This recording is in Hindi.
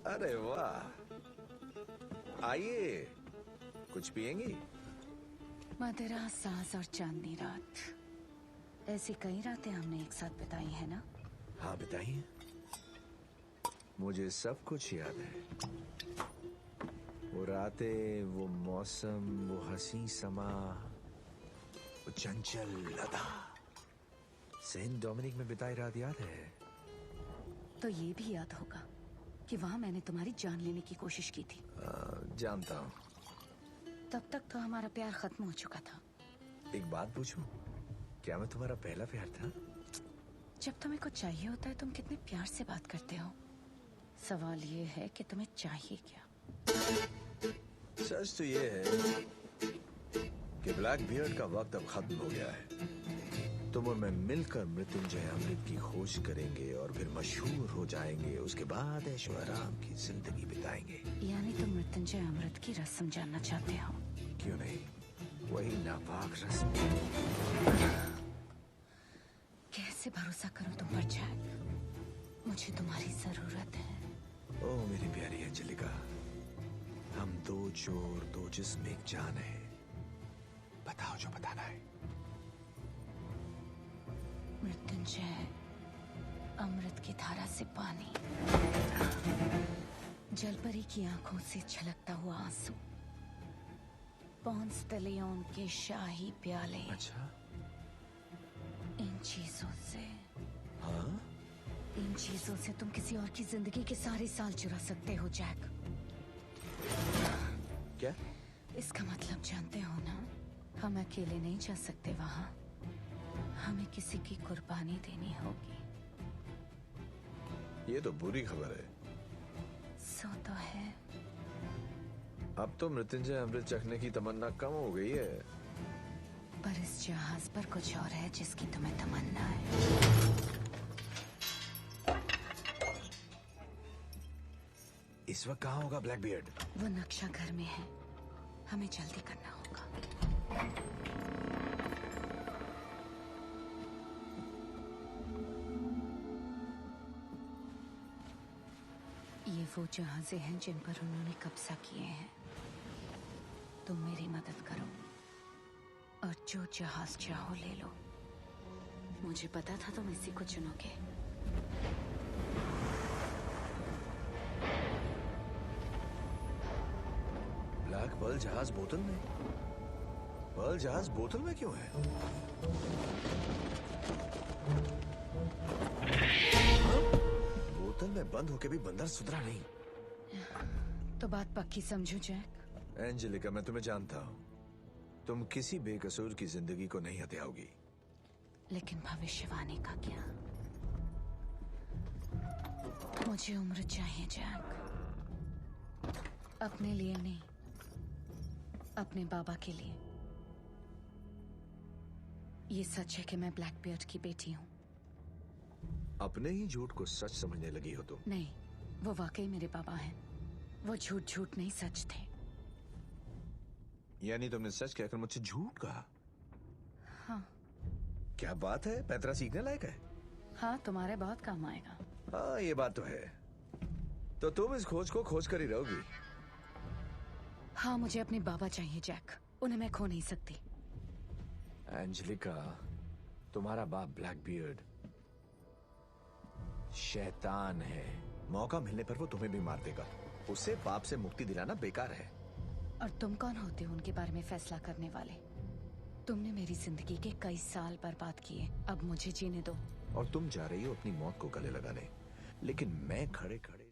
अरे वाह, आइए, कुछ पिएंगी? मदिरा, सास और चांदनी रात, ऐसी कई रातें हमने एक साथ बिताई है ना? हाँ बताइए। मुझे सब कुछ याद है, वो रातें, वो मौसम, वो हंसी समा, वो चंचल लता। सेंट डोमिनिक में बिताई रात याद है? तो ये भी याद होगा कि वहां मैंने तुम्हारी जान लेने की कोशिश की थी। जानता हूँ। तब तक तो हमारा प्यार खत्म हो चुका था। एक बात पूछूं, क्या मैं तुम्हारा पहला प्यार था? जब तुम्हें कुछ चाहिए होता है तुम कितने प्यार से बात करते हो। सवाल ये है कि तुम्हें चाहिए क्या? सच तो ये है कि ब्लैक बियर्ड का वक्त अब खत्म हो गया है। तुम और मैं मिलकर मृत्युंजय अमृत की खोज करेंगे और फिर मशहूर हो जाएंगे। उसके बाद ऐशो आराम की जिंदगी बिताएंगे। यानी तुम मृत्युंजय अमृत की रस्म जानना चाहते हो? क्यों नहीं, वही नापाक रस्म। कैसे भरोसा करूं तुम पर जैक? मुझे तुम्हारी जरूरत है। ओ मेरी प्यारी अंजलिका, हम दो चोर दो जिस्म एक जान है। बताओ जो बताना है। मृत्युंजय अमृत की धारा से पानी, जलपरी की आंखों से छलकता हुआ आंसू, पॉन्स द लियोन के शाही प्याले। अच्छा, इन चीजों से, हाँ? इन चीजों से तुम किसी और की जिंदगी के सारे साल चुरा सकते हो जैक। क्या? इसका मतलब जानते हो ना? हम अकेले नहीं जा सकते वहां, हमें किसी की कुर्बानी देनी होगी। ये तो बुरी खबर है। सो तो है। अब तो मृत्युंजय अमृत चखने की तमन्ना कम हो गई है। पर इस जहाज पर कुछ और है जिसकी तुम्हें तमन्ना है। इस वक्त कहाँ होगा ब्लैक बियर्ड? वो नक्शा घर में है, हमें जल्दी करना होगा। ये वो जहाजे हैं जिन पर उन्होंने कब्जा किए हैं। तुम मेरी मदद करो और जो जहाज चाहो ले लो। मुझे पता था तुम इसी को चुनोगे। ब्लैक पर्ल जहाज बोतल में? पर्ल जहाज बोतल में क्यों है? बोतल में बंद होके भी बंदर सुधरा नहीं। तो बात पक्की समझो जैक। एंजेलिका, मैं तुम्हें जानता हूँ, तुम किसी बेकसूर की जिंदगी को नहीं हत्याओगी। लेकिन भविष्यवाणी का क्या? मुझे उम्र चाहिए जैक, अपने लिए नहीं, अपने बाबा के लिए। ये सच है कि मैं ब्लैक बियर्ड की बेटी हूँ। अपने ही झूठ को सच समझने लगी हो तुम। नहीं, वो वाकई मेरे बाबा हैं। वो झूठ झूठ नहीं सच थे। यानी तुमने सच कहकर मुझसे झूठ कहा? हाँ। क्या बात है, पैतरा सीखने लायक है। हाँ, तुम्हारे बहुत काम आएगा। हाँ, ये बात तो है। तो तुम इस खोज को खोज कर ही रहोगी। हाँ, मुझे अपने बाबा चाहिए जैक, उन्हें मैं खो नहीं सकती। एंजेलिका, तुम्हारा बाप ब्लैक बियर्ड शैतान है। मौका मिलने पर वो तुम्हें भी मार देगा। उसे पाप से मुक्ति दिलाना बेकार है। और तुम कौन होते हो उनके बारे में फैसला करने वाले? तुमने मेरी जिंदगी के कई साल बर्बाद किए, अब मुझे जीने दो। और तुम जा रही हो अपनी मौत को गले लगाने, लेकिन मैं खड़े खड़े